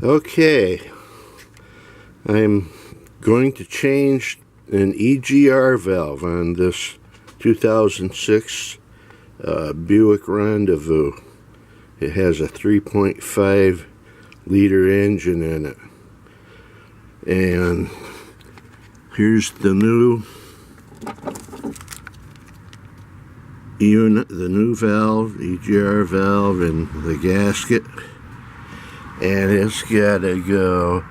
Okay, I'm going to change an EGR valve on this 2006 Buick Rendezvous. It has a 3.5 liter engine in it, and here's the new unit, the new valve, EGR valve, and the gasket. And it's gotta go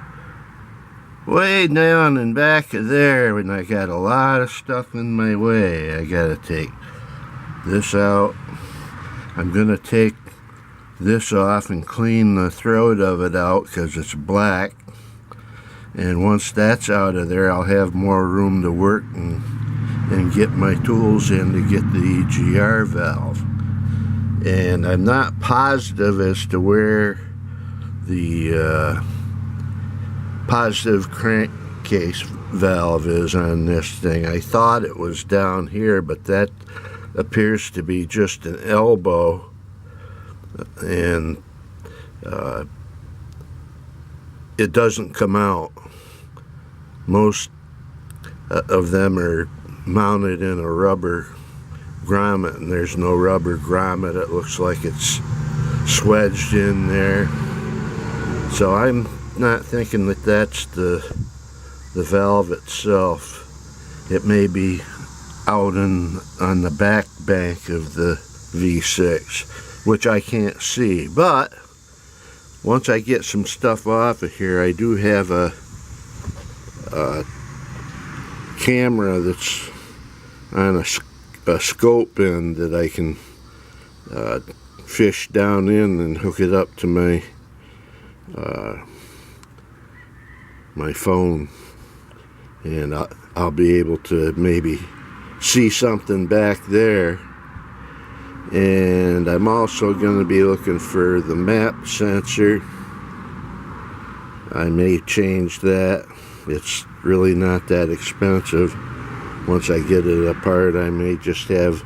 way down and back of there, and I got a lot of stuff in my way. I gotta take this out. I'm gonna take this off and clean the throat of it out because it's black. And once that's out of there, I'll have more room to work and get my tools in to get the EGR valve. And I'm not positive as to where the positive crankcase valve is on this thing. I thought it was down here, but that appears to be just an elbow, and it doesn't come out. Most of them are mounted in a rubber grommet, and there's no rubber grommet. It looks like it's swedged in there. So I'm not thinking that that's the valve itself. It may be out on the back bank of the V6, which I can't see. But once I get some stuff off of here, I do have a camera that's on a scope end that I can fish down in and hook it up to my phone, and I'll be able to maybe see something back there. And I'm also going to be looking for the map sensor. I may change that. It's really not that expensive. Once I get it apart, I may just have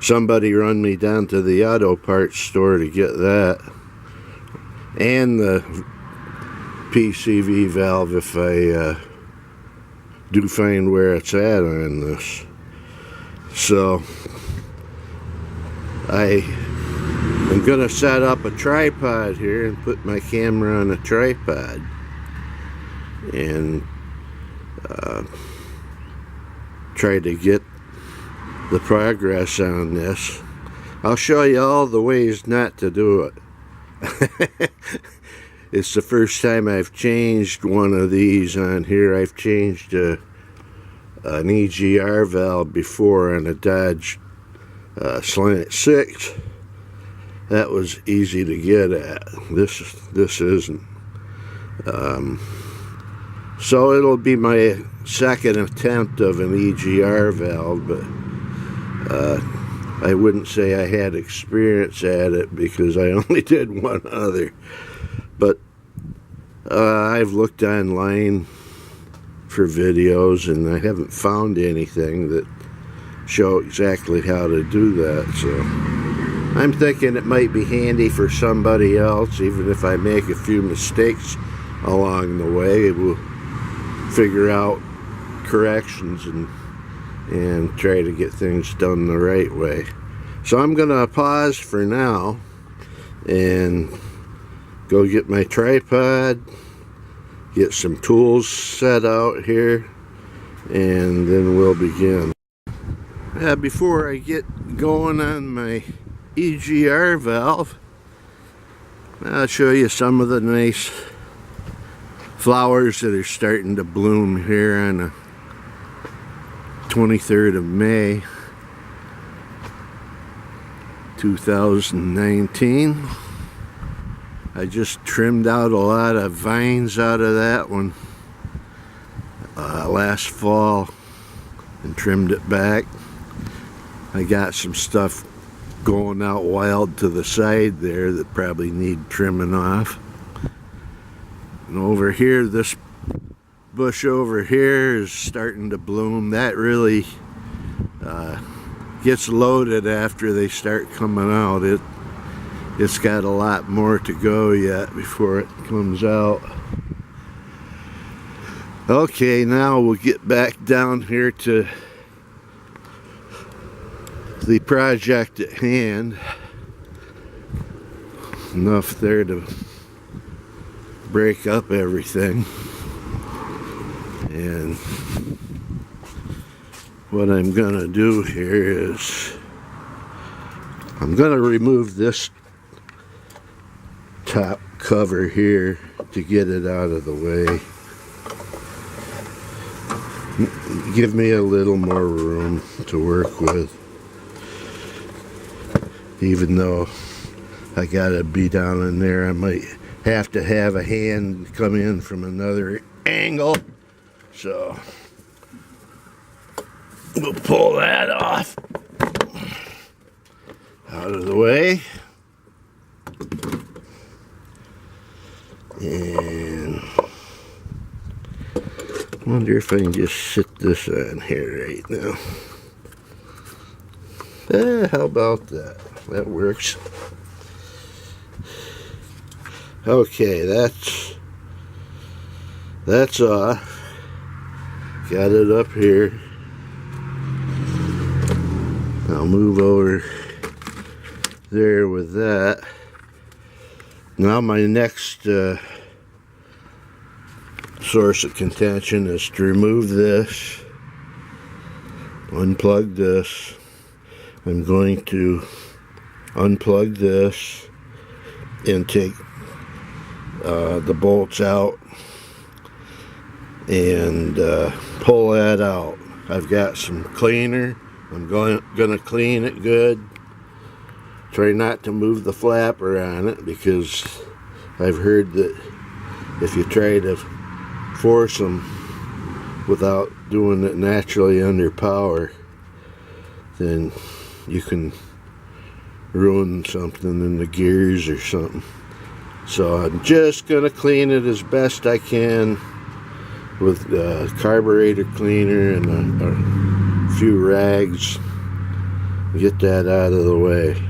somebody run me down to the auto parts store to get that, and the PCV valve if I do find where it's at on this. So I am going to set up a tripod here and put my camera on a tripod and try to get the progress on this. I'll show you all the ways not to do it. It's the first time I've changed one of these on here. I've changed an EGR valve before on a Dodge Slant 6. That was easy to get at. This isn't. So it'll be my second attempt of an EGR valve, but I wouldn't say I had experience at it because I only did one other. But I've looked online for videos, and I haven't found anything that show exactly how to do that. So I'm thinking it might be handy for somebody else. Even if I make a few mistakes along the way, we'll figure out corrections and try to get things done the right way. So I'm gonna pause for now and go get my tripod, get some tools set out here, and then we'll begin. Before I get going on my EGR valve, I'll show you some of the nice flowers that are starting to bloom here on the 23rd of May 2019. I just trimmed out a lot of vines out of that one last fall and trimmed it back. I got some stuff going out wild to the side there that probably need trimming off. And over here, this bush over here is starting to bloom. That really gets loaded after they start coming out. It's got a lot more to go yet before it comes out. Okay, now we'll get back down here to the project at hand. Enough there to break up everything. And what I'm gonna do here is I'm gonna remove this top cover here to get it out of the way. Give me a little more room to work with, even though I gotta be down in there. I might have to have a hand come in from another angle, so we'll pull that off out of the way. And I wonder if I can just sit this on here right now. How about that? That works. Okay, that's off. Got it up here. I'll move over there with that. Now my next source of contention is to remove this, unplug this. I'm going to unplug this and take the bolts out and pull that out. I've got some cleaner. I'm gonna clean it good. Try not to move the flapper on it, because I've heard that if you try to force them without doing it naturally under power, then you can ruin something in the gears or something. So I'm just gonna clean it as best I can with carburetor cleaner and a few rags. Get that out of the way.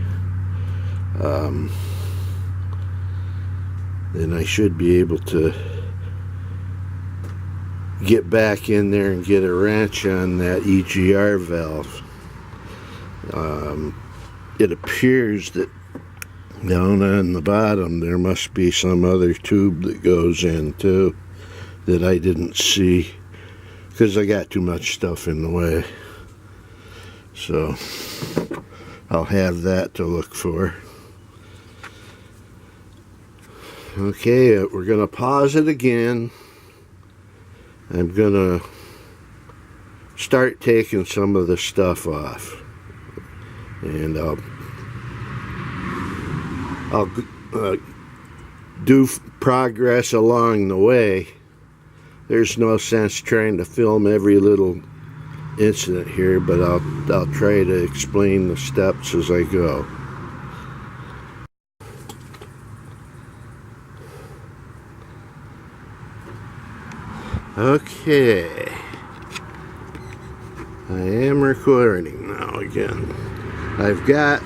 Then I should be able to get back in there and get a wrench on that EGR valve. It appears that down on the bottom there must be some other tube that goes in too that I didn't see, because I got too much stuff in the way. So I'll have that to look for. Okay, we're gonna pause it again. I'm gonna start taking some of the stuff off, and I'll do progress along the way. There's no sense trying to film every little incident here, but I'll try to explain the steps as I go. Okay, I am recording now again. I've got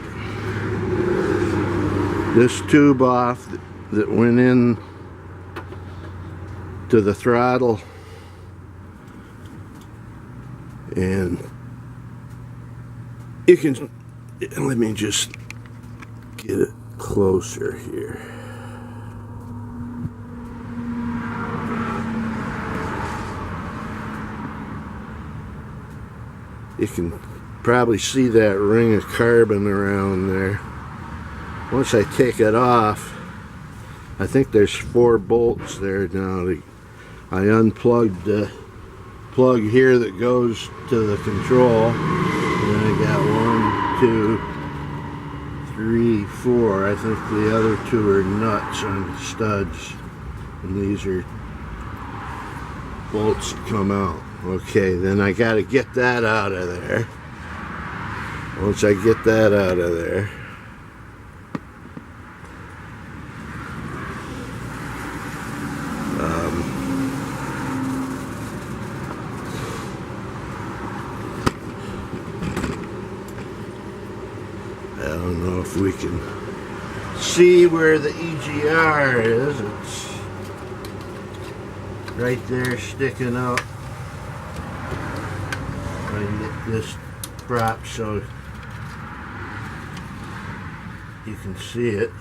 this tube off that went in to the throttle, and you can, let me just get it closer here. You can probably see that ring of carbon around there. Once I take it off, I think there's 4 bolts there now. I unplugged the plug here that goes to the control, and then I got 1, 2, 3, 4. I think the other 2 are nuts on studs, and these are bolts that come out. Okay, then I got to get that out of there. Once I get that out of there, I don't know if we can see where the EGR is. It's right there sticking out. I can get this prop so you can see it.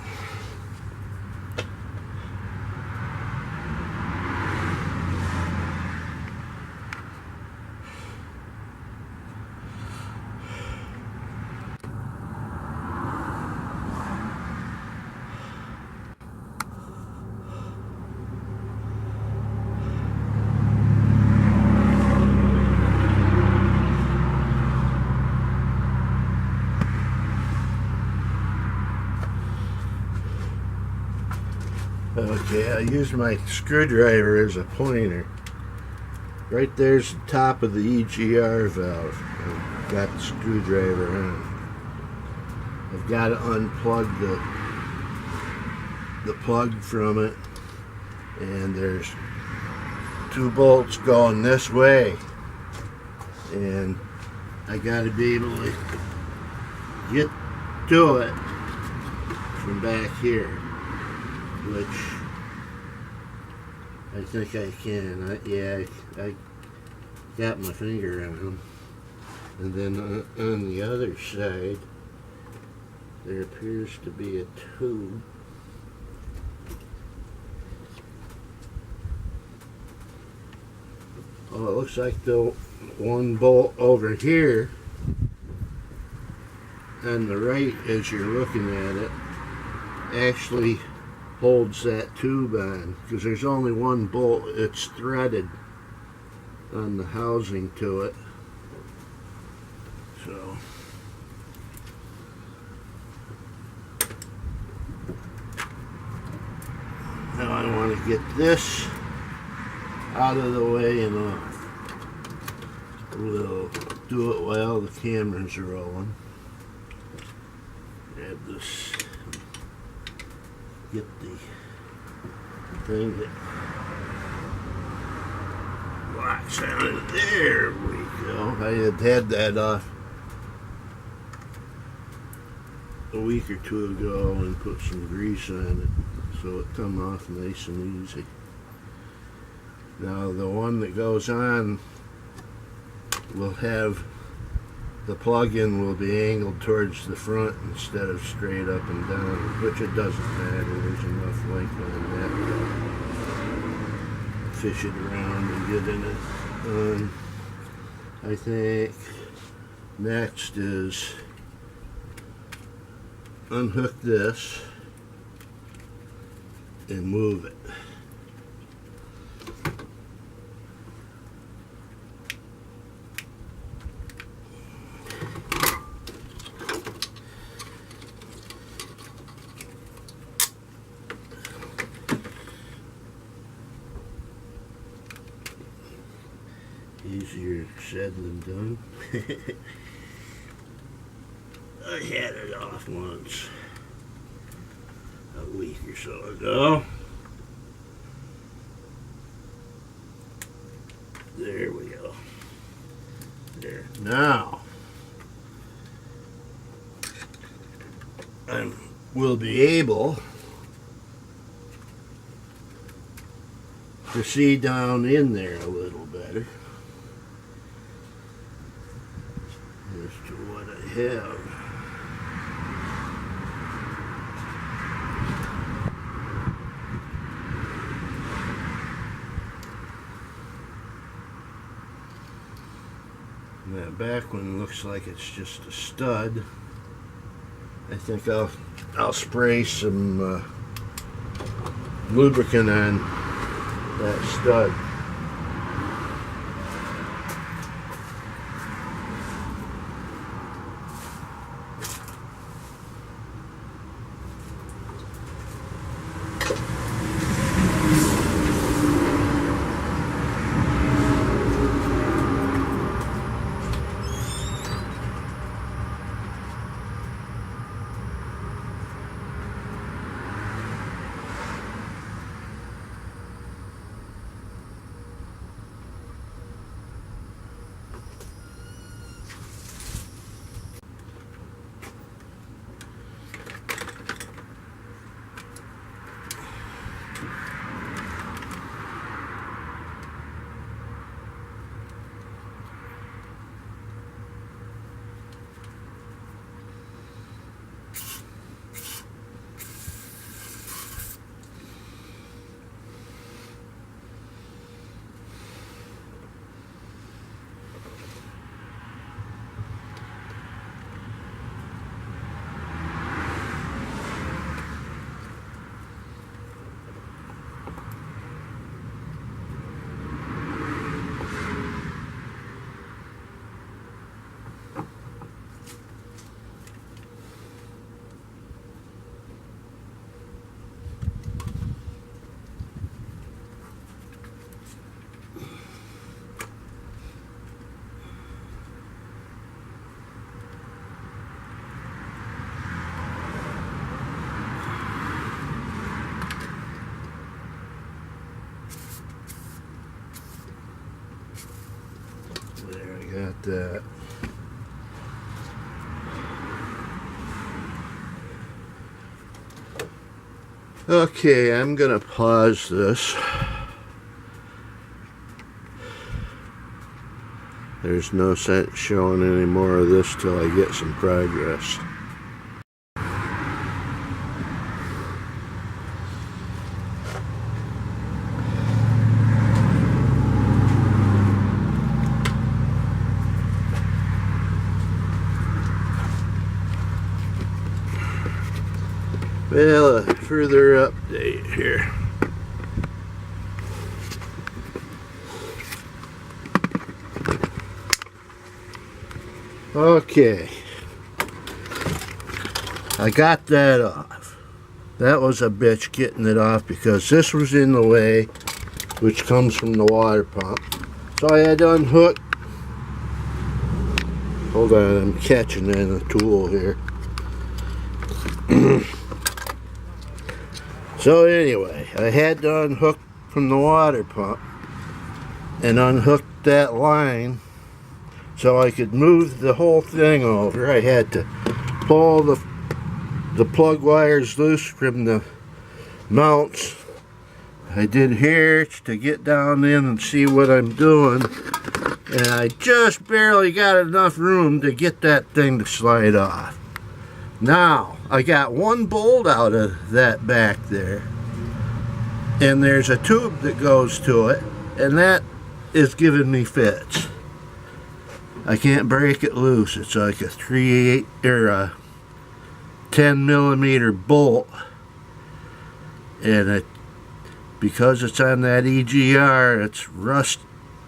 Okay, I used my screwdriver as a pointer. Right there's the top of the EGR valve. I've got the screwdriver on. I've got to unplug the plug from it, and there's 2 bolts going this way, and I got to be able to get to it from back here, which I think I can. I got my finger on them. And then on the other side, there appears to be a tube. Oh, it looks like the one bolt over here on the right, as you're looking at it, actually holds that tube on, because there's only one bolt. It's threaded on the housing to it. So now I want to get this out of the way, and we'll do it while the camera's rolling. Grab this, get the thing that locks on it. There we go. I had that off a week or 2 ago and put some grease on it so it come off nice and easy. Now the one that goes on will have the plug-in will be angled towards the front instead of straight up and down, which it doesn't matter. There's enough length on that to fish it around and get in it. I think next is unhook this and move it. Easier said than done. I had it off once a week or so ago. There we go. There. Now I will be able to see down in there a little better as to what I have. And that back one looks like it's just a stud. I think I'll spray some lubricant on that stud. that. Okay, I'm gonna pause this. There's no sense showing any more of this till I get some progress. Well, a further update here. Okay, I got that off. That was a bitch getting it off because this was in the way, which comes from the water pump. So I had to unhook. Hold on, I'm catching in a tool here. So anyway, I had to unhook from the water pump and unhook that line so I could move the whole thing over. I had to pull the plug wires loose from the mounts. I did here to get down in and see what I'm doing, and I just barely got enough room to get that thing to slide off. Now, I got one bolt out of that back there, and there's a tube that goes to it, and that is giving me fits. I can't break it loose. It's like a 3/8 or a 10mm bolt, and because it's on that EGR, it's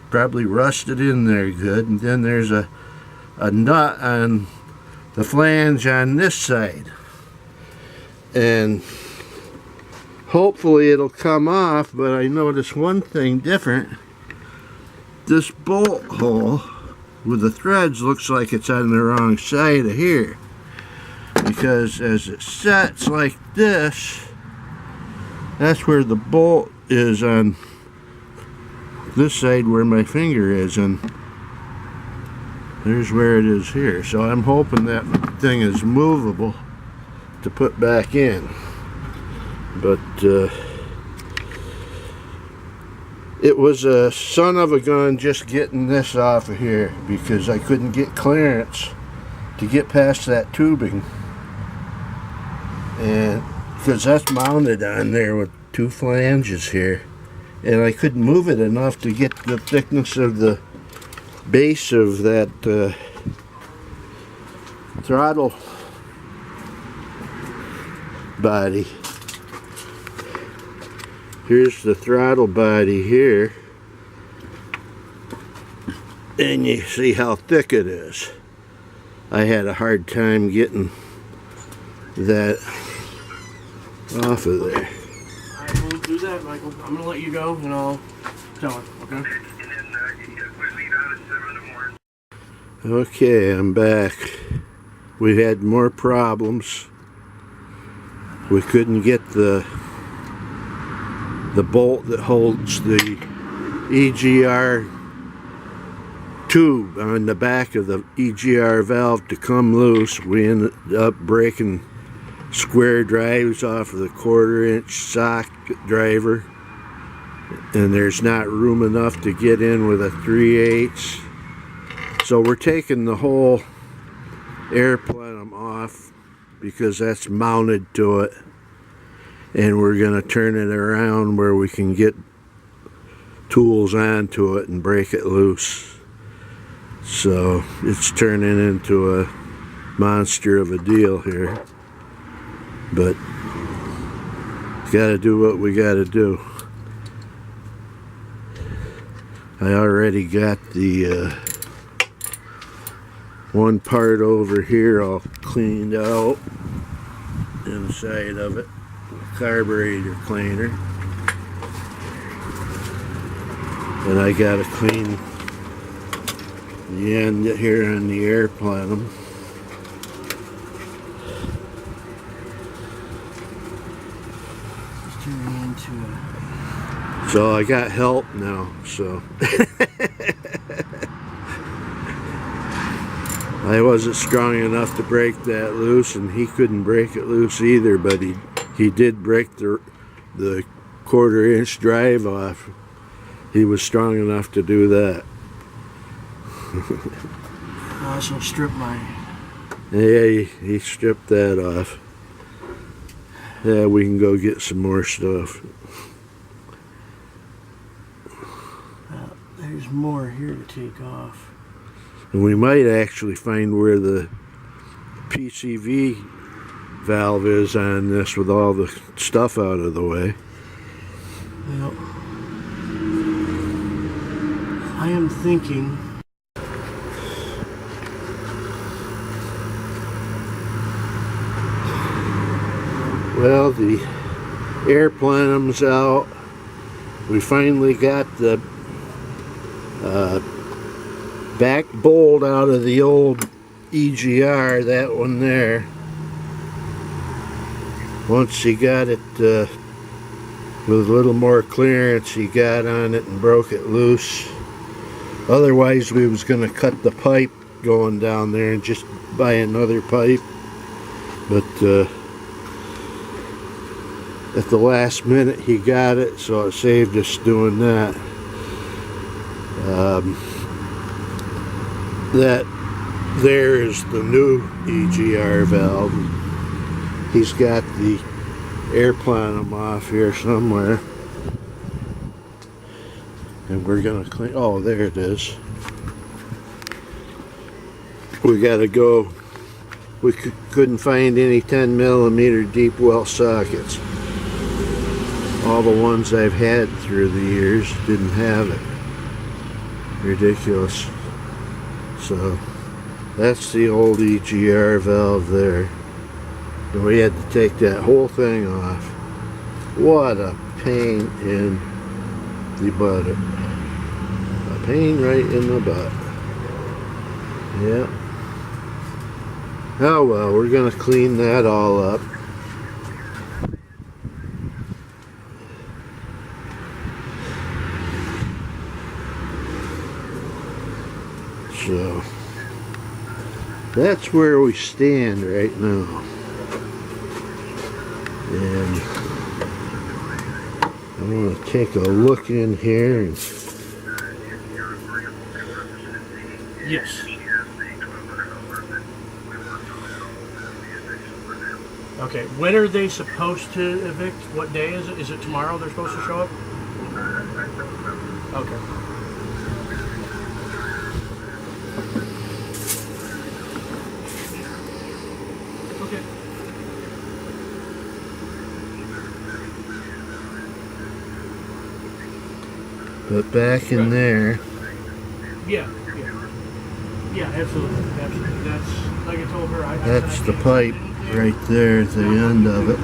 probably rusted in there good. And then there's a nut on the flange on this side, and hopefully it'll come off. But I noticed one thing different. This bolt hole with the threads looks like it's on the wrong side of here, because as it sets like this, that's where the bolt is on this side where my finger is, and there's where it is here. So I'm hoping that thing is movable to put back in. But it was a son of a gun just getting this off of here, because I couldn't get clearance to get past that tubing, and because that's mounted on there with two flanges here, and I couldn't move it enough to get the thickness of the base of that throttle body. Here's the throttle body here, and you see how thick it is. I had a hard time getting that off of there. I will do that, Michael. I'm gonna let you go, and I'll tell him, okay? Okay, I'm back. We had more problems. We couldn't get the bolt that holds the EGR tube on the back of the EGR valve to come loose. We ended up breaking square drives off of the 1/4-inch socket driver, and there's not room enough to get in with a 3/8. So we're taking the whole air plenum off because that's mounted to it, and we're going to turn it around where we can get tools onto it and break it loose. So it's turning into a monster of a deal here, but gotta do what we gotta do. I already got the one part over here all cleaned out inside of it, carburetor cleaner, and I gotta clean the end here on the air plenum. So I got help now, so I wasn't strong enough to break that loose, and he couldn't break it loose either, but he did break the 1/4 inch drive off. He was strong enough to do that. I also stripped my... Yeah, he stripped that off. Yeah, we can go get some more stuff. There's more here to take off. And we might actually find where the PCV valve is on this with all the stuff out of the way. Well, I am thinking... Well, the air plenum's out. We finally got the back bolt out of the old EGR, that one there. Once he got it with a little more clearance, he got on it and broke it loose. Otherwise, we was going to cut the pipe going down there and just buy another pipe. But at the last minute he got it, so it saved us doing that. That there is the new EGR valve. He's got the air plenum off here somewhere, and we're gonna clean. Oh, there it is. We gotta go. We couldn't find any 10mm deep well sockets. All the ones I've had through the years didn't have it. Ridiculous. So that's the old EGR valve there. And we had to take that whole thing off. What a pain in the butt. A pain right in the butt. Yeah. Oh well, we're gonna clean that all up. So that's where we stand right now. And I'm going to take a look in here. And Yes. Okay, when are they supposed to evict? What day is it? Is it tomorrow they're supposed to show up? Okay. Okay. but back in there, Yeah. Yeah, absolutely. Absolutely. That's, like I told her, that's the pipe right there at the end of it.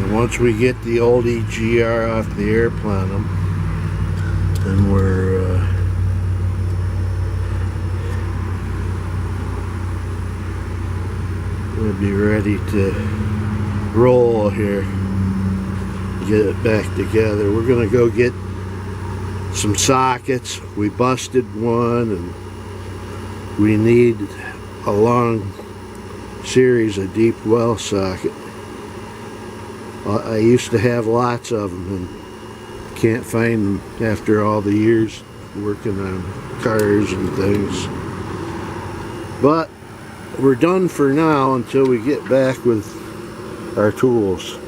And once we get the old EGR off the air plenum, then we'll be ready to roll here, get it back together. We're gonna go get some sockets. We busted one, and we need a long series of deep well socket. I used to have lots of them and can't find them after all the years working on cars and things. But we're done for now until we get back with our tools.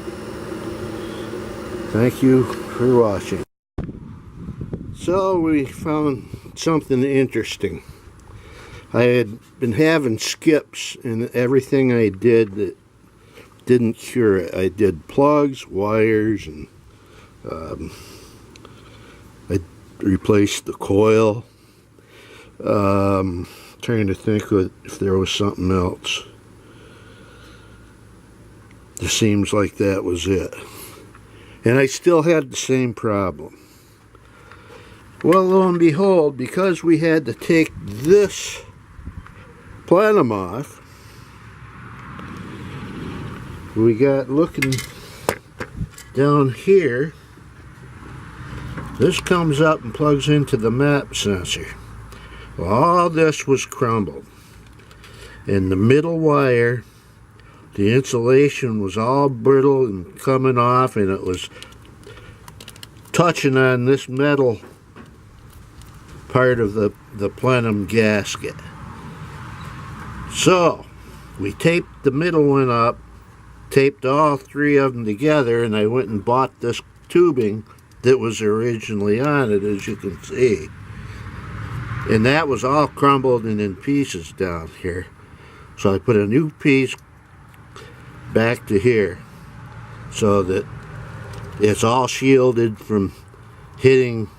Thank you for watching. So we found something interesting. I had been having skips in everything I did that didn't cure it. I did plugs, wires, and I replaced the coil. Trying to think if there was something else. It seems like that was it. And I still had the same problem. Well, lo and behold, because we had to take this plenum off, we got looking down here, This comes up and plugs into the map sensor. Well, all this was crumbled. And the middle wire, the insulation was all brittle and coming off, and it was touching on this metal part of the plenum gasket. So we taped the middle one up, taped all three of them together, and I went and bought this tubing that was originally on it, as you can see. And that was all crumbled and in pieces down here. So I put a new piece back to here so that it's all shielded from hitting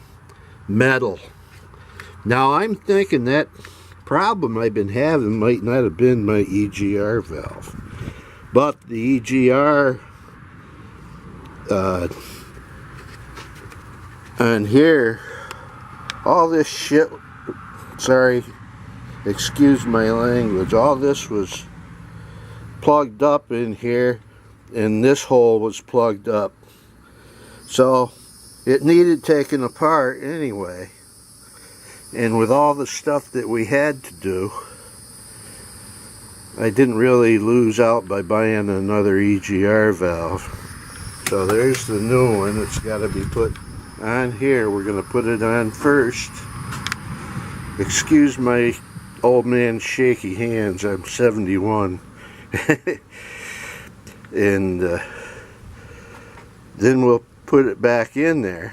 metal. Now I'm thinking that problem I've been having might not have been my EGR valve, but the EGR on here, all this shit, sorry, excuse my language, all this was plugged up in here, and this hole was plugged up, so it needed taken apart anyway. And with all the stuff that we had to do, I didn't really lose out by buying another EGR valve. So there's the new one. It's got to be put on here. We're going to put it on first. Excuse my old man shaky hands. I'm 71. And then we'll put it back in there.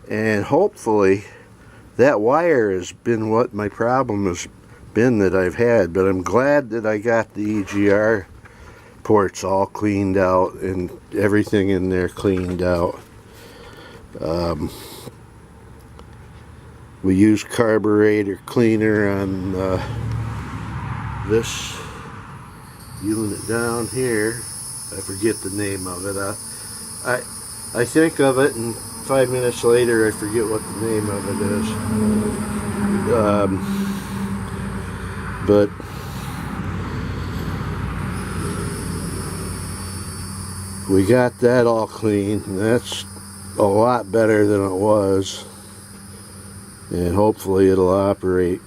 And hopefully that wire has been what my problem has been that I've had. But I'm glad that I got the EGR ports all cleaned out and everything in there cleaned out. We use carburetor cleaner on this unit down here. I forget the name of it. I think of it, and 5 minutes later I forget what the name of it is. But we got that all clean, and that's a lot better than it was, and hopefully it'll operate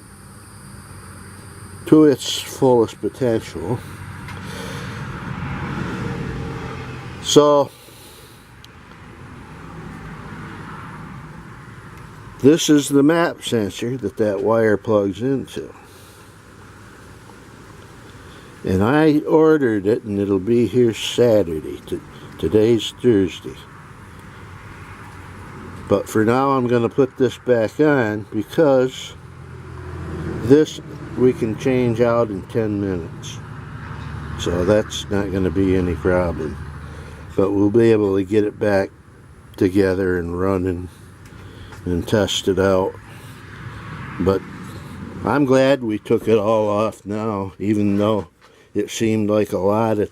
to its fullest potential. So this is the map sensor that wire plugs into, and I ordered it, and it'll be here Saturday. Today's Thursday. But for now I'm going to put this back on, because this we can change out in 10 minutes. So that's not going to be any problem. But we'll be able to get it back together and running and test it out. But I'm glad we took it all off now, even though it seemed like a lot at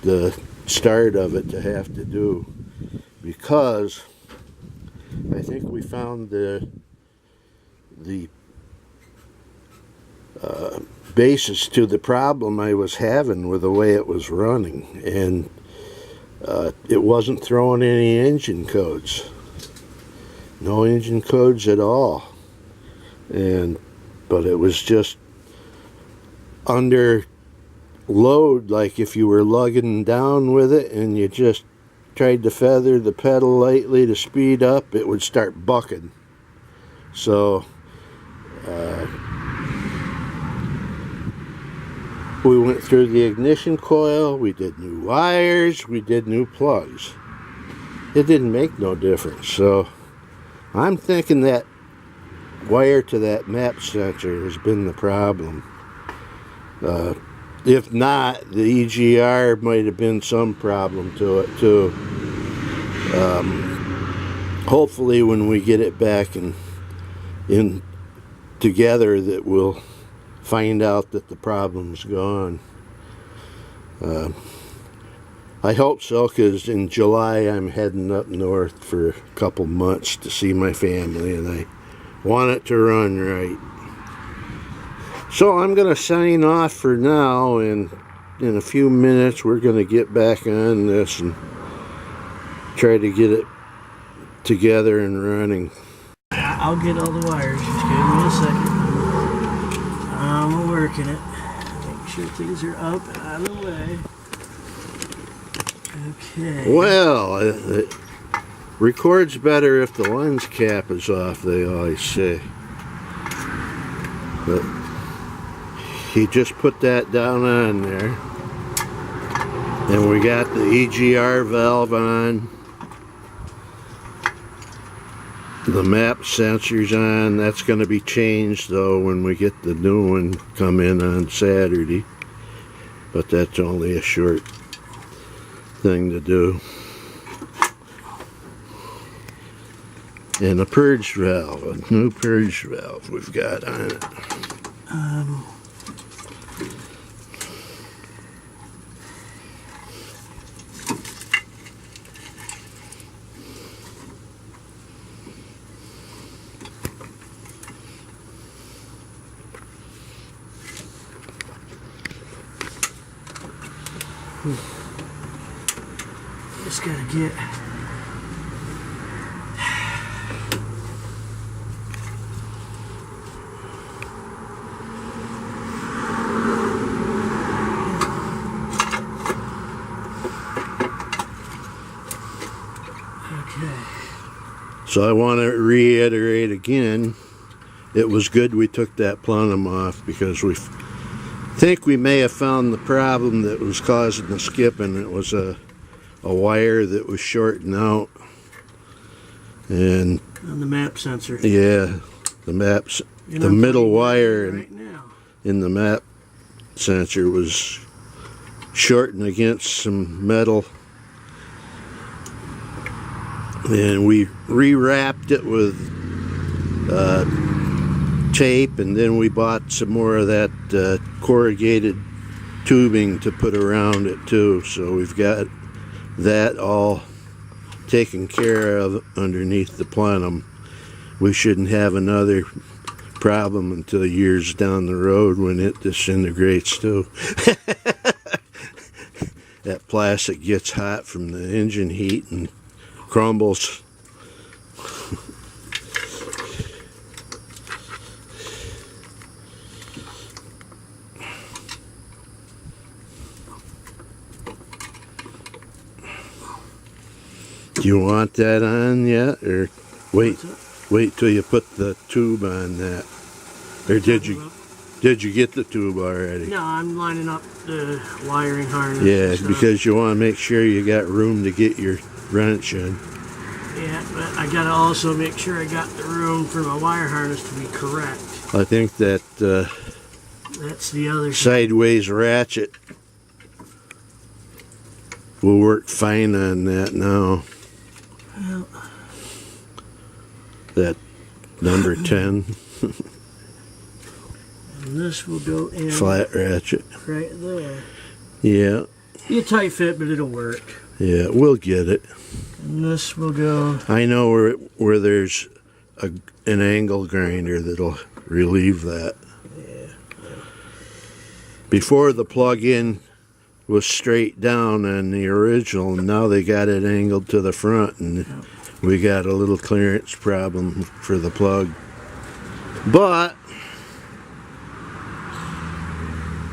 the start of it to have to do, because I think we found the basis to the problem I was having with the way it was running, and it wasn't throwing any engine codes, no engine codes at all, but it was just under load, like if you were lugging down with it and you just tried to feather the pedal lightly to speed up, it would start bucking. So we went through the ignition coil, we did new wires, we did new plugs. It didn't make no difference. So I'm thinking that wire to that map sensor has been the problem. If not, the EGR might have been some problem to it too. Hopefully when we get it back in together, that we'll find out that the problem's gone. I hope so, because in July I'm heading up north for a couple months to see my family, and I want it to run right. So I'm going to sign off for now, and in a few minutes we're going to get back on this and try to get it together and running. I'll get all the wires. Just give me a second. I'm working it. Make sure things are up and out of the way. Okay. Well, it records better if the lens cap is off, they always say. But he just put that down on there. And we got the EGR valve on. The map sensor's on. That's going to be changed though when we get the new one come in on Saturday. But that's only a short thing to do. And a purge valve, a new purge valve we've got on it. Just gotta get So I want to reiterate again, it was good we took that plenum off because we think we may have found the problem that was causing the skipping. It was a wire that was shorting out. And on the map sensor. Yeah, the maps, the middle wire right now in the map sensor was shorting against some metal. And we rewrapped it with tape, and then we bought some more of that corrugated tubing to put around it too. So we've got that all taken care of underneath the plenum. We shouldn't have another problem until years down the road when it disintegrates too. That plastic gets hot from the engine heat and crumbles. Do you want that on yet, or wait till you put the tube on that? Or did you get the tube already? No, I'm lining up the wiring harness. Yeah, because you want to make sure you got room to get your wrench in. Yeah, but I gotta also make sure I got the room for my wire harness to be correct. I think that that's the other sideways ratchet will work fine on that now. Well, that number 10. And this will go in flat ratchet right there. Yeah. Be a tight fit, but it'll work. Yeah, we'll get it. And this will go. I know where there's an angle grinder that'll relieve that. Yeah. Before the plug-in was straight down on the original, and now they got it angled to the front, and we got a little clearance problem for the plug. But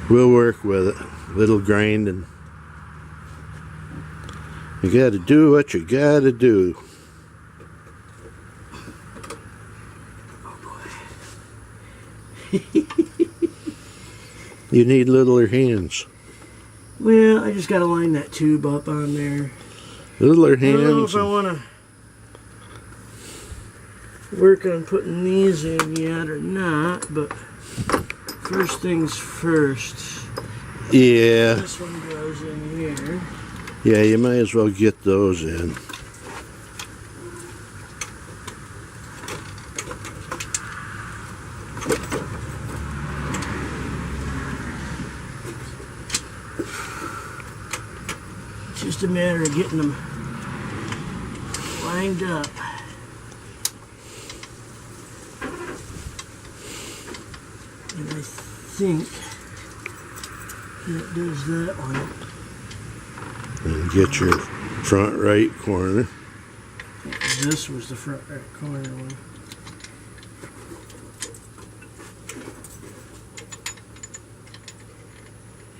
we'll work with it. Little grinding. You gotta do what you gotta do. Oh boy. You need littler hands. Well, I just gotta line that tube up on there. Littler I don't know hands. if I wanna work on putting these in yet or not, but first things first. Yeah. This one goes in here. Yeah, you might as well get those in. It's just a matter of getting them lined up. And I think that does that one. And get your front right corner. this was the front right corner one.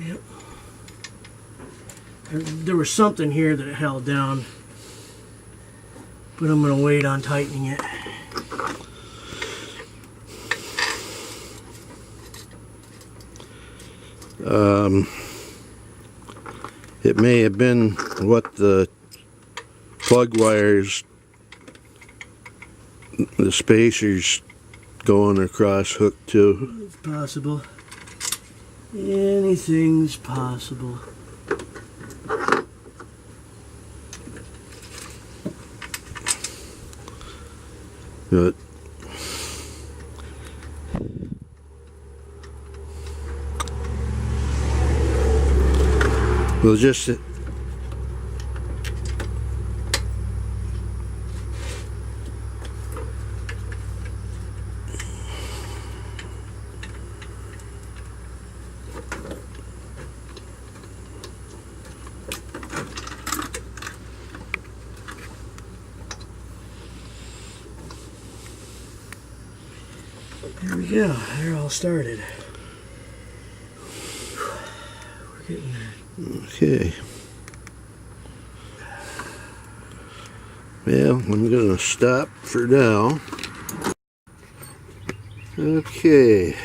Yep. There was something here that it held down, but I'm going to wait on tightening it. It may have been what the plug wires, the spacers going across hooked to. It's possible. Anything's possible. But we'll just There we go. They're all started. We're getting there. okay. Well, I'm going to stop for now. Okay.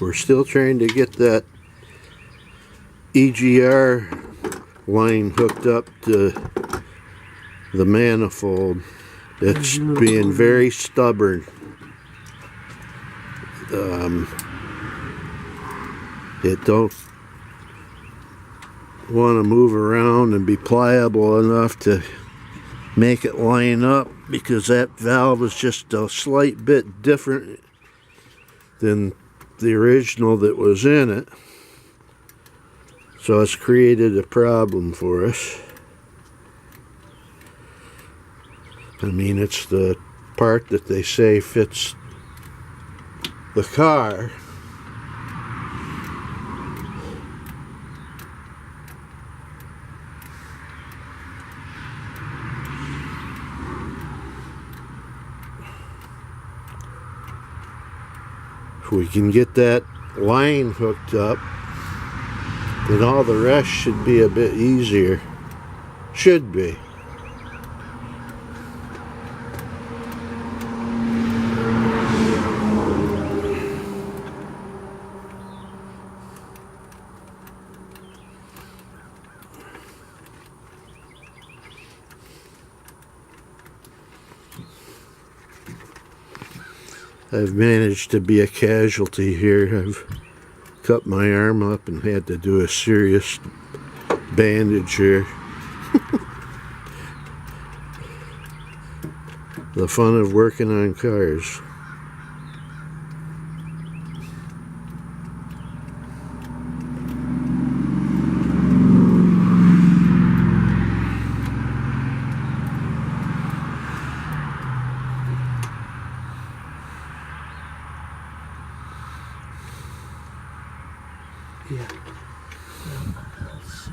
We're still trying to get that EGR line hooked up to the manifold. It's being very stubborn. It don't want to move around and be pliable enough to make it line up, because that valve is just a slight bit different than the original that was in it. So it's created a problem for us. I mean, it's the part that they say fits the car. If we can get that line hooked up, then all the rest should be a bit easier. Should be. I've managed to be a casualty here. I've cut my arm up and had to do a serious bandage here. The fun of working on cars. Yeah. Well, let's see.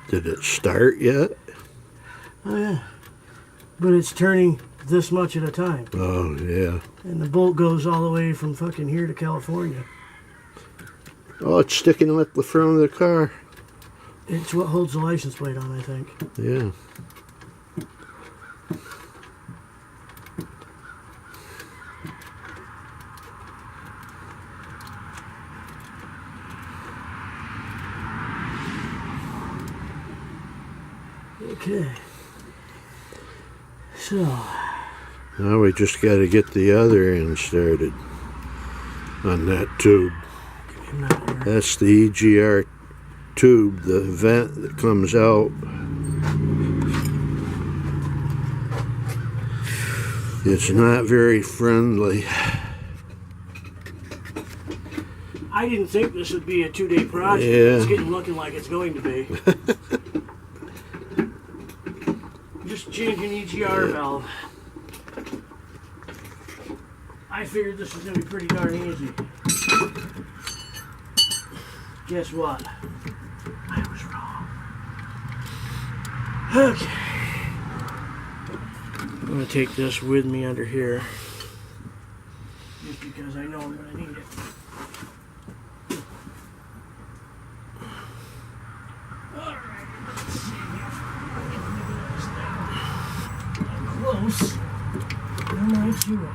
Did it start yet? Oh yeah. But it's turning this much at a time. Oh, yeah. And the bolt goes all the way from fucking here to California. Oh, it's sticking with the front of the car. It's what holds the license plate on, I think. Yeah. Okay. So. Now we just got to get the other end started on that tube. That's the EGR tube, the vent that comes out. It's not very friendly. I didn't think this would be a 2-day project. Yeah. It's looking like it's going to be. changing EGR valve. I figured this was going to be pretty darn easy. Guess what? I was wrong. Okay. I'm going to take this with me under here. Just because I know I'm going to need it. Alright, let's see if I can do this now. I'm close. Am I to it?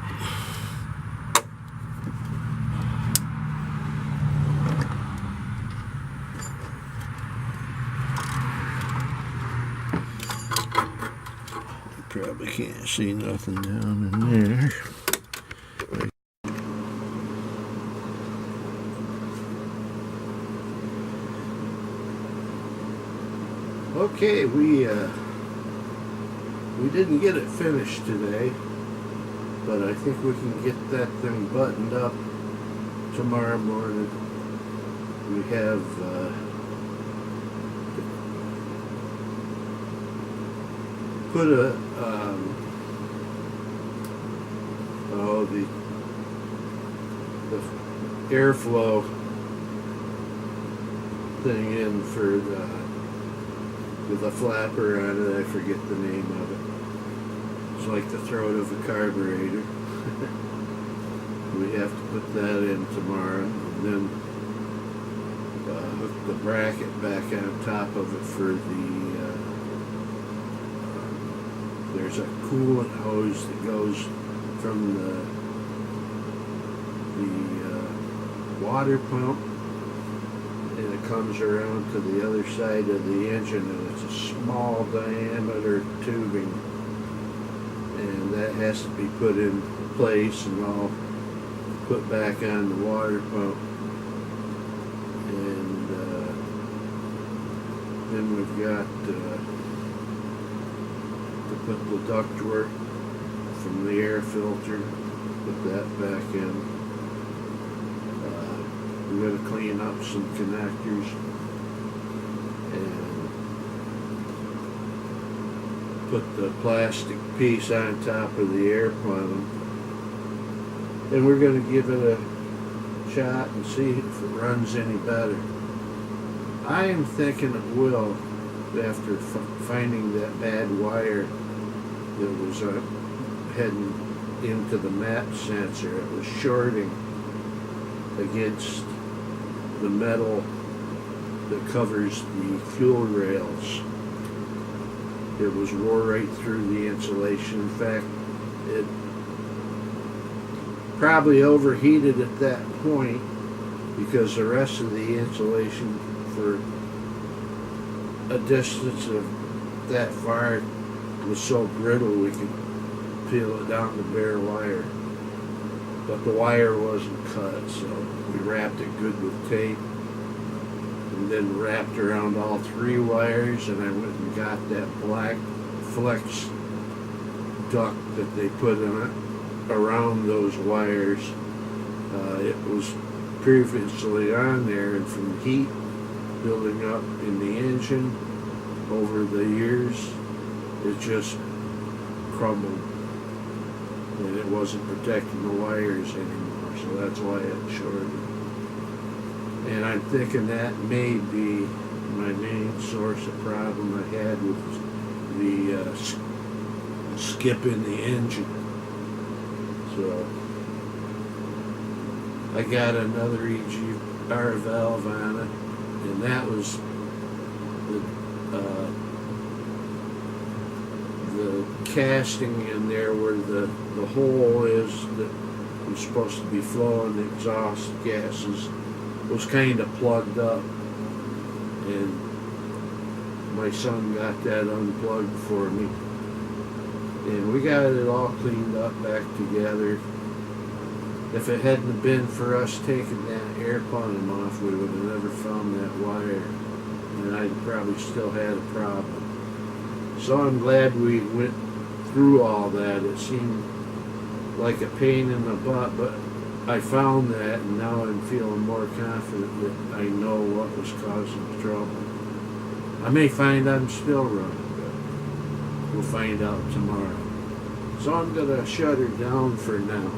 Probably can't see nothing down in there. Okay, we didn't get it finished today, but I think we can get that thing buttoned up tomorrow morning. We have put a the airflow thing in for with a flapper on it. I forget the name of it. It's like the throat of a carburetor. We have to put that in tomorrow, and then hook the bracket back on top of it for the there's a coolant hose that goes from the water pump, and it comes around to the other side of the engine, and it's a small diameter tubing, and that has to be put in place and all put back on the water pump. And then we've got to put the ductwork from the air filter, put that back in. We're going to clean up some connectors and put the plastic piece on top of the air funnel. And we're going to give it a shot and see if it runs any better. I am thinking it will, after finding that bad wire that was heading into the map sensor. It was shorting against the metal that covers the fuel rails. It was wore right through the insulation. In fact, it probably overheated at that point because the rest of the insulation for a distance of that far was so brittle we could peel it down to bare wire. But the wire wasn't cut, so we wrapped it good with tape and then wrapped around all three wires, and I went and got that black flex duct that they put in it around those wires. It was previously on there, and from heat building up in the engine over the years, it just crumbled, and it wasn't protecting the wires anymore, so that's why it shorted. And I'm thinking that may be my main source of problem I had with the skip in the engine. So I got another EGR valve on it, and that was the casting in there where the hole is that was supposed to be flowing the exhaust gases was kind of plugged up, and my son got that unplugged for me, and we got it all cleaned up back together. If it hadn't been for us taking that air funnel off, we would have never found that wire, and I'd probably still had a problem. So I'm glad we went through all that. It seemed like a pain in the butt, but I found that, and now I'm feeling more confident that I know what was causing the trouble. I may find I'm still running, but we'll find out tomorrow. So I'm gonna shut her down for now.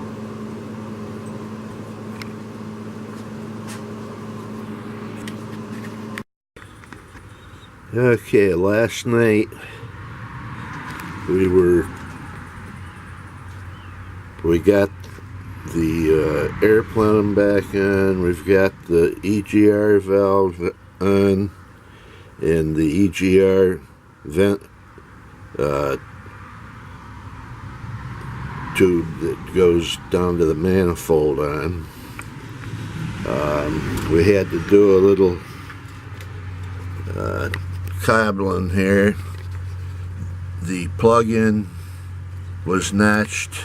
Okay, last night we got the air plenum back on. We've got the EGR valve on and the EGR vent tube that goes down to the manifold on. We had to do a little cobbling here. The plug-in was notched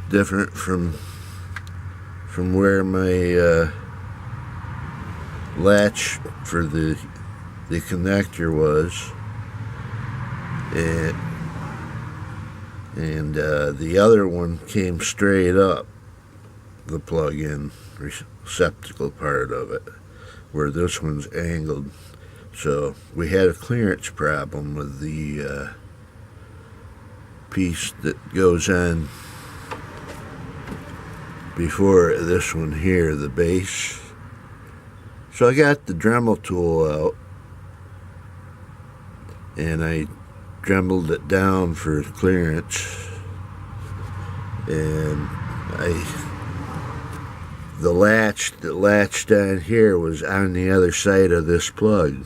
different from where my latch for the connector was, and the other one came straight up, the plug-in receptacle part of it, where this one's angled. So we had a clearance problem with the piece that goes on before this one here, the base. So I got the Dremel tool out and I dremeled it down for clearance, and the latch that latched on here was on the other side of this plug,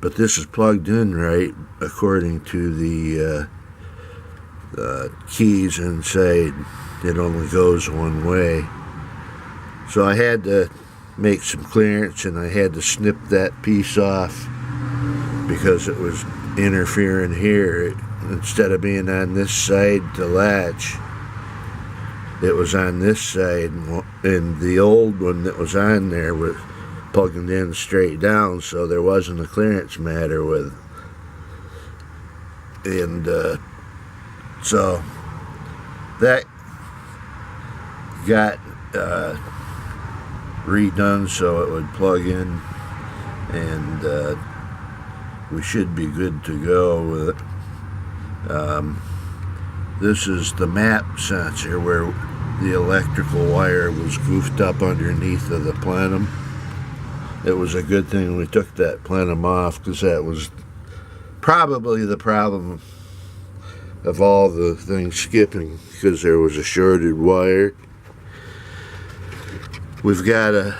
but this is plugged in right according to the keys inside. It only goes one way. So I had to make some clearance, and I had to snip that piece off because it was interfering here. Instead of being on this side to latch, it was on this side, and the old one that was on there was plugging in straight down, so there wasn't a clearance matter with it. And so that got redone so it would plug in, and we should be good to go with it. This is the map sensor where the electrical wire was goofed up underneath of the plenum. It was a good thing we took that plenum off, because that was probably the problem of all the things skipping, because there was a shorted wire. We've got to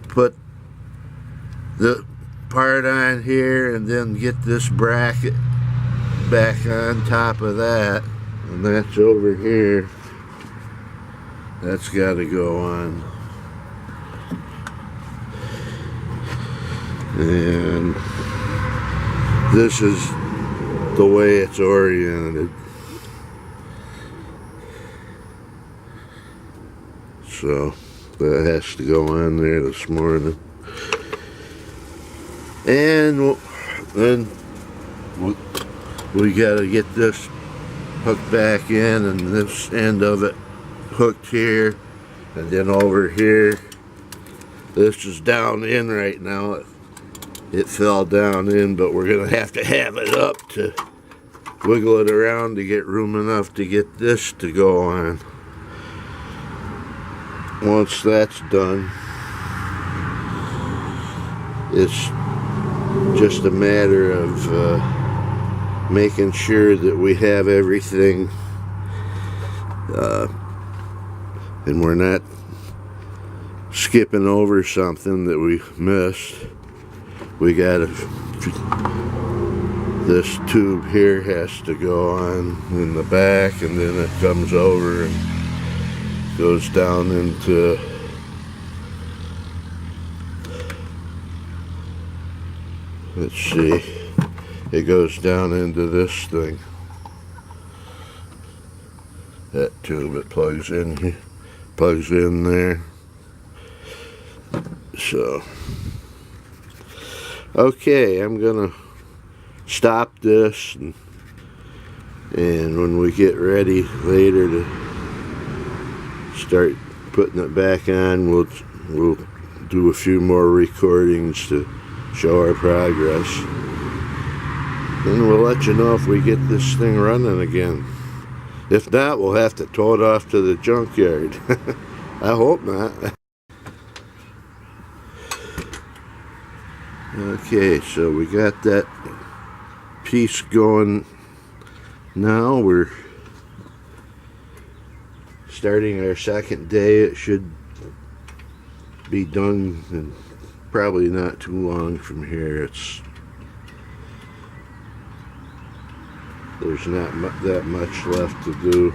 put the part on here and then get this bracket back on top of that, and that's over here. That's got to go on. And this is the way it's oriented. So that has to go on there this morning. And then we got to get this hooked back in, and this end of it hooked here, and then over here. This is down in right now. It fell down in, but we're going to have it up to wiggle it around to get room enough to get this to go on. Once that's done, it's just a matter of making sure that we have everything, and we're not skipping over something that we missed. We got this tube here has to go on in the back, and then it comes over and goes down into let's see, it goes down into this thing. That tube, it plugs in here, plugs in there. So okay, I'm gonna stop this, and when we get ready later to start putting it back on, we'll do a few more recordings to show our progress. And we'll let you know if we get this thing running again. If not, we'll have to tow it off to the junkyard. I hope not. Okay, so we got that piece going. Now we're starting our second day. It should be done in probably not too long from here. There's not that much left to do.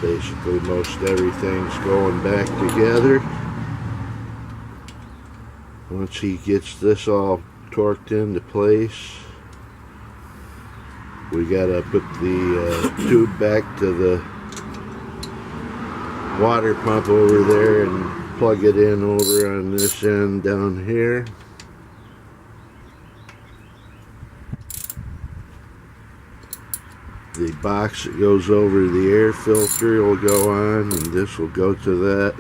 Basically, most everything's going back together. Once he gets this all torqued into place, we gotta put the tube back to the water pump over there and plug it in over on this end down here. The box that goes over the air filter will go on, and this will go to that.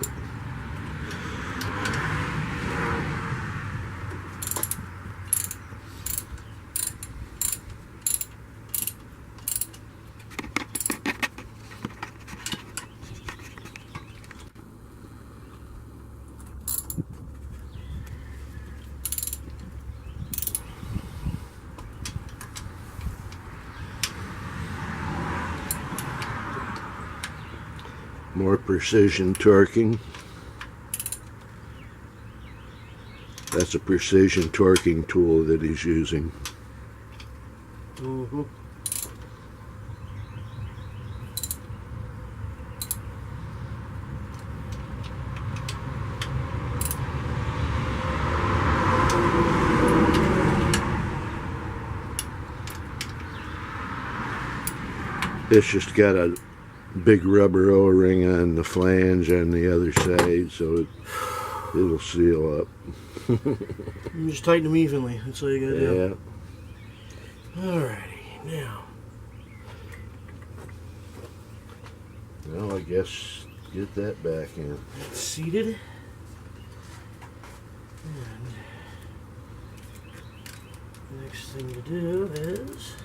More precision torquing. That's a precision torquing tool that he's using. Mm-hmm. It's just got a big rubber O-ring on the flange on the other side, so it'll seal up. You just tighten them evenly. That's all you gotta do. Yeah. Alrighty, Now I guess get that back in. that's seated. And next thing to do is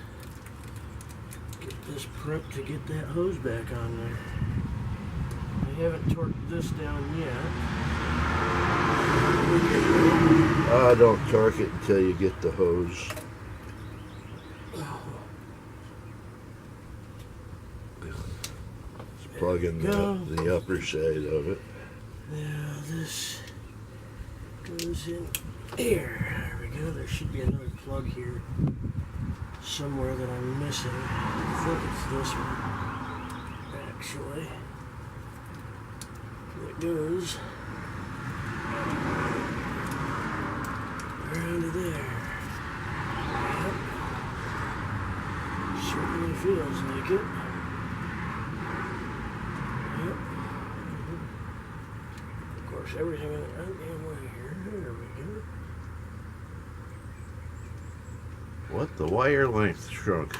get this prep to get that hose back on there. I haven't torqued this down yet. Don't torque it until you get the hose. Just plug in the upper side of it. Now this goes in here. There we go. There should be another plug here somewhere that I'm missing. I think it's this one, actually. It goes around to there. Yep. Certainly feels like it. Yep. Of course, everything in the goddamn way here. There we go. What? The wire length shrunk.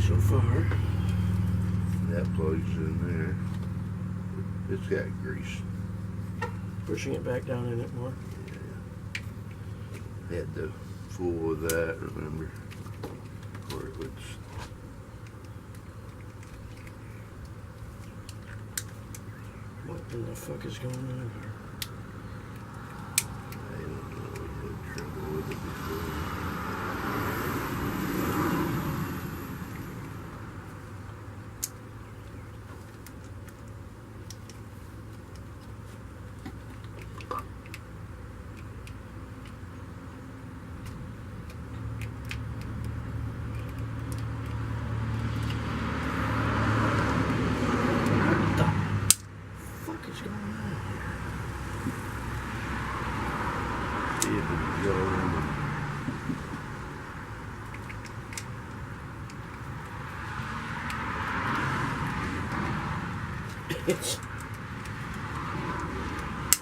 So far, That plugs in there. It's got grease. pushing it back down in it more. Had to fool with that, remember? Or it would. What in the fuck is going on here? I don't know. We had trouble with it before.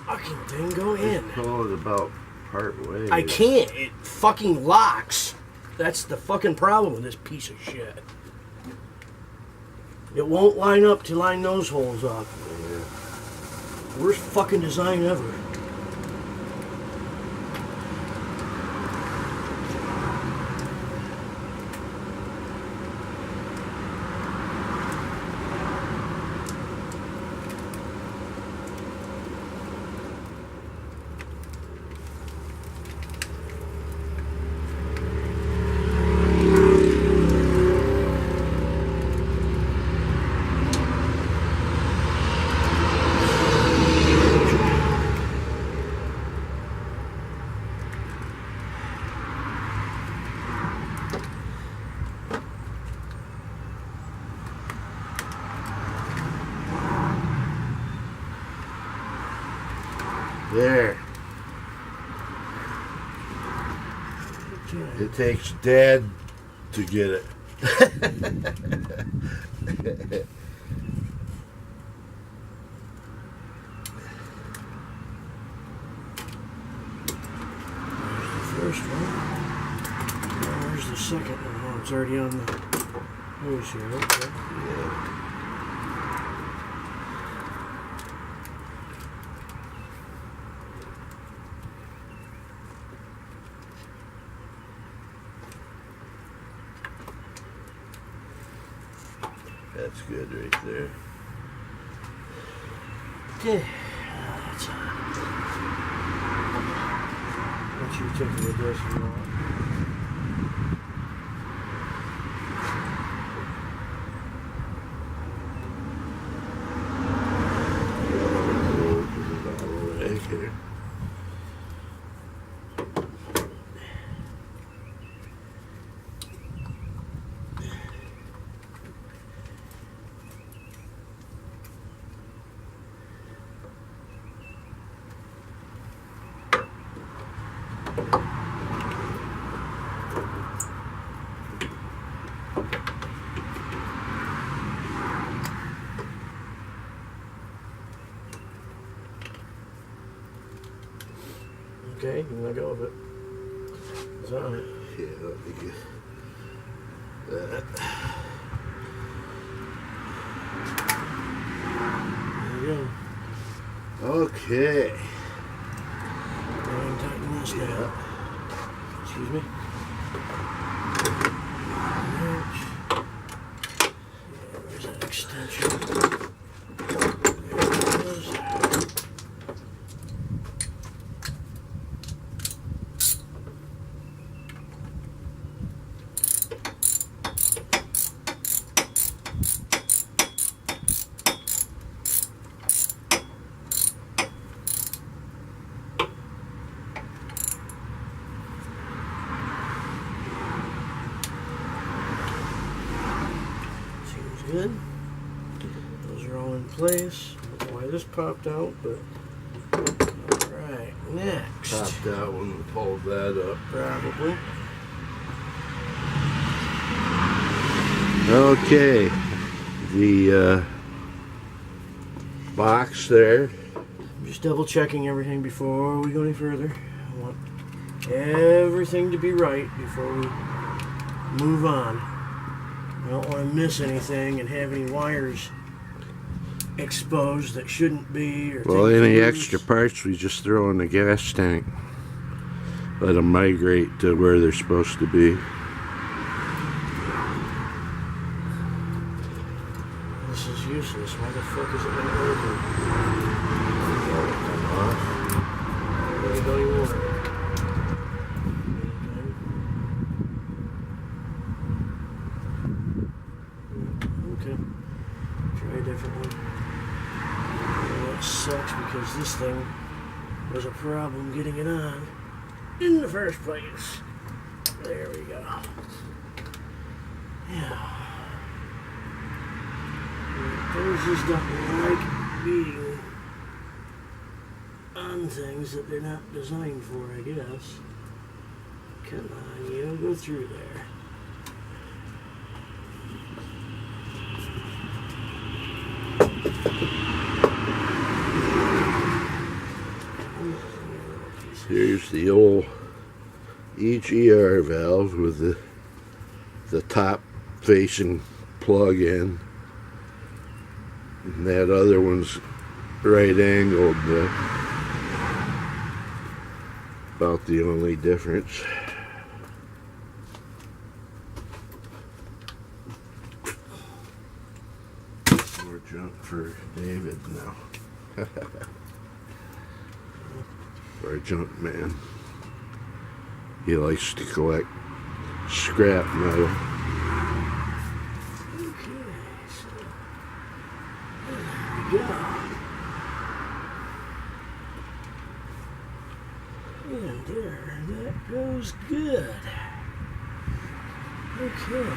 fucking thing go in? Pull it about part way. I can't. It fucking locks. That's the fucking problem with this piece of shit. It won't line up to line those holes up. Worst fucking design ever. There. Okay. It takes Dad to get it. First one. Now where's the second one? Oh, it's already on the hose here. Okay. Yeah. That's good right there. Okay. That's on. Once you take the address you want. Right here. Okay, you can let go of it. It's on it. Yeah, let me get that. There you go. Okay. Now I can tighten this now. Excuse me. Where's that extension? There it is. Seems good. Those are all in place. I don't know why this popped out, but alright, next. Popped out when we pulled that up. Probably. Okay. The box there. I'm just double checking everything before we go any further. I want everything to be right before we move on. I don't want to miss anything and have any wires exposed that shouldn't be. Or Well, things any loose. extra parts we just throw in the gas tank. Let them migrate to where they're supposed to be. This is useless. Why the fuck is it not working? There you go, you want it. Okay. Try a different one. Well, that sucks because this thing was a problem getting it on in the first place. There we go. Yeah. Those just don't like being on things that they're not designed for, I guess. Come on, you go through there. Here's the old EGR valve with the top facing plug in, and that other one's right angled. About the only difference. More junk for David now. For a junk man. He likes to collect scrap metal. Okay, so there we go. And there, that goes good. Okay.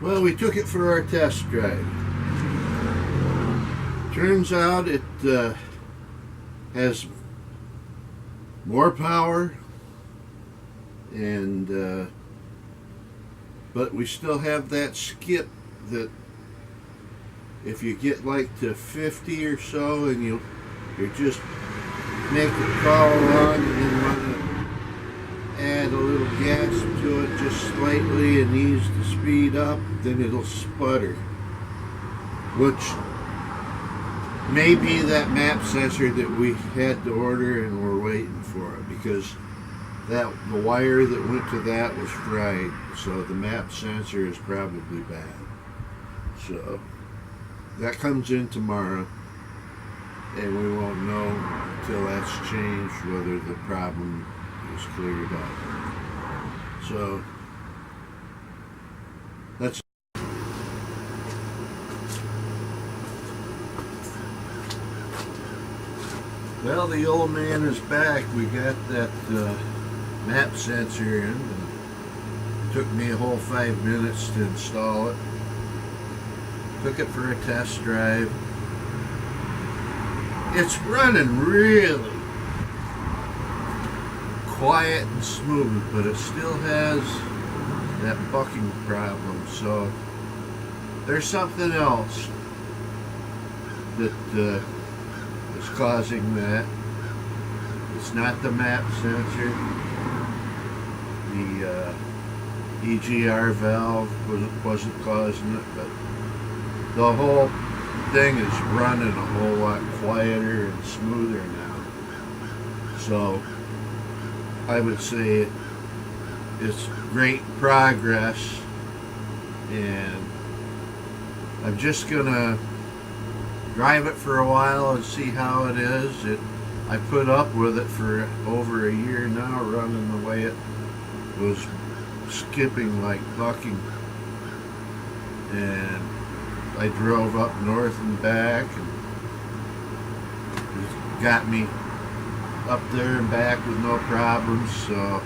Well, we took it for our test drive. Turns out it has more power, and but we still have that skip that if you get like to 50 or so and you just make it crawl along and then want to add a little gas to it just slightly and ease the speed up, then it'll sputter, which may be that map sensor that we had to order and we're waiting for it, because the wire that went to that was fried, so the map sensor is probably bad. So that comes in tomorrow, and we won't know until that's changed whether the problem is cleared up. So that's well, the old man is back. We got that map sensor in. It took me a whole 5 minutes to install it. Took it for a test drive. It's running really quiet and smooth, but it still has that bucking problem. So there's something else that is causing that. It's not the map sensor. The EGR valve wasn't causing it, but the whole thing is running a whole lot quieter and smoother now. So I would say it's great progress, and I'm just gonna drive it for a while and see how it is. I put up with it for over a year now, running the way it was skipping like bucking, and I drove up north and back, and it got me up there and back with no problems. So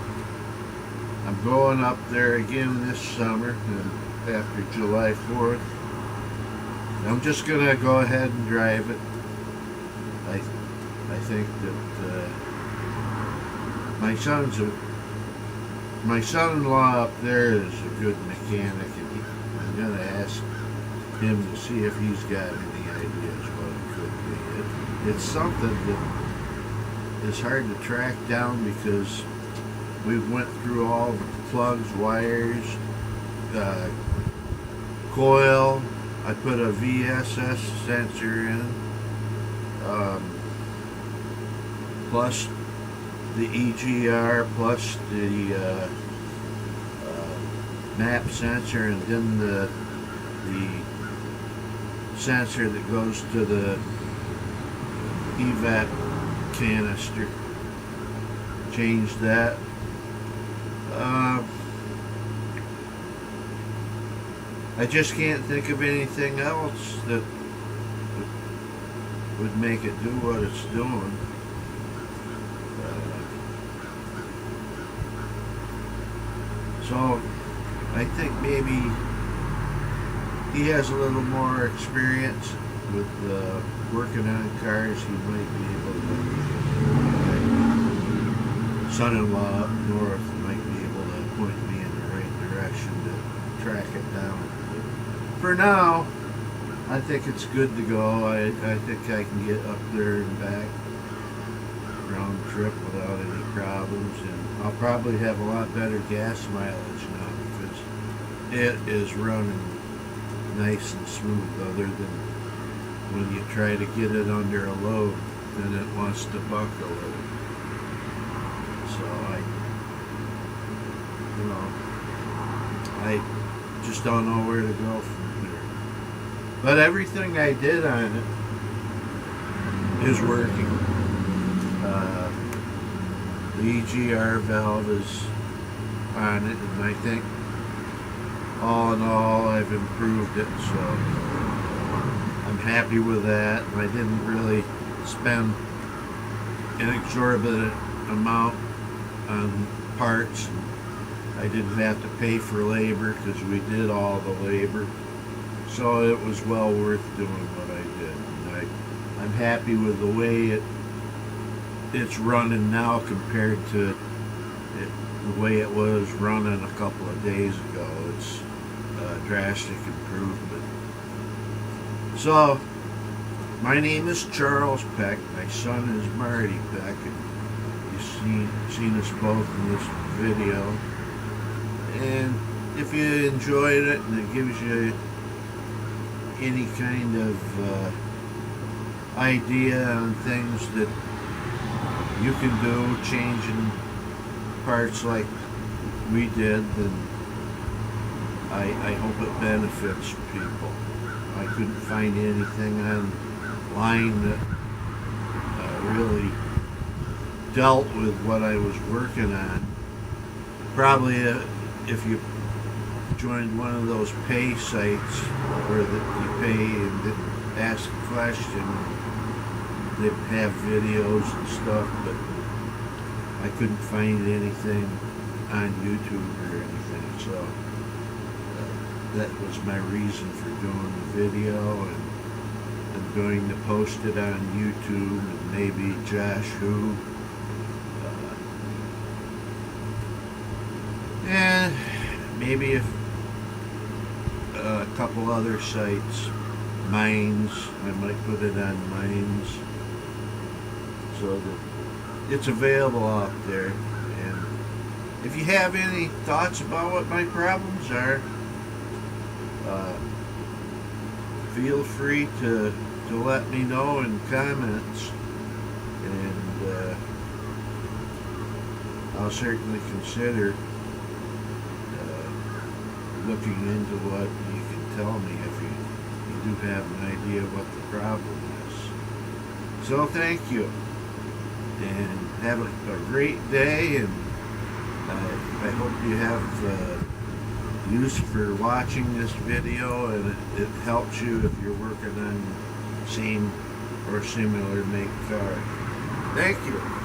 I'm going up there again this summer, and after July 4th. I'm just gonna go ahead and drive it. I think that my son-in-law up there is a good mechanic, and I'm gonna ask him to see if he's got any ideas what it could be. It's something that is hard to track down because we went through all the plugs, wires, coil. I put a VSS sensor in, plus the EGR, plus the map sensor, and then the sensor that goes to the evap canister. Changed that. I just can't think of anything else that would make it do what it's doing. So I think maybe he has a little more experience with working on cars, he might be able to. My son-in-law up north might be able to point me in the right direction to track it down. For now, I think it's good to go. I think I can get up there and back round trip without any problems, and I'll probably have a lot better gas mileage now because it is running nice and smooth, other than when you try to get it under a load, then it wants to buck a little. So I just don't know where to go from here. But everything I did on it is working. The EGR valve is on it, and I think all in all I've improved it, so I'm happy with that. I didn't really spend an exorbitant amount on parts. I didn't have to pay for labor because we did all the labor, so it was well worth doing what I did. And I'm happy with the way it's running now compared to the way it was running a couple of days ago. It's a drastic improvement. So, my name is Charles Peck. My son is Marty Peck. And you've seen us both in this video. And if you enjoyed it and it gives you any kind of idea on things that you can do, changing parts like we did, then I hope it benefits people. I couldn't find anything online that really dealt with what I was working on. Probably if you joined one of those pay sites where you pay and ask a question, they'd have videos and stuff, but I couldn't find anything on YouTube or anything, so that was my reason for doing the video, and I'm going to post it on YouTube and maybe Josh Who. And maybe if a couple other sites, Mines, I might put it on Mines, so that it's available out there. And if you have any thoughts about what my problems are, feel free to let me know in comments, and I'll certainly consider looking into what you can tell me if you do have an idea what the problem is. So thank you, and have a great day, and I hope you have use for watching this video, and it helps you if you're working on the same or similar make car. Thank you.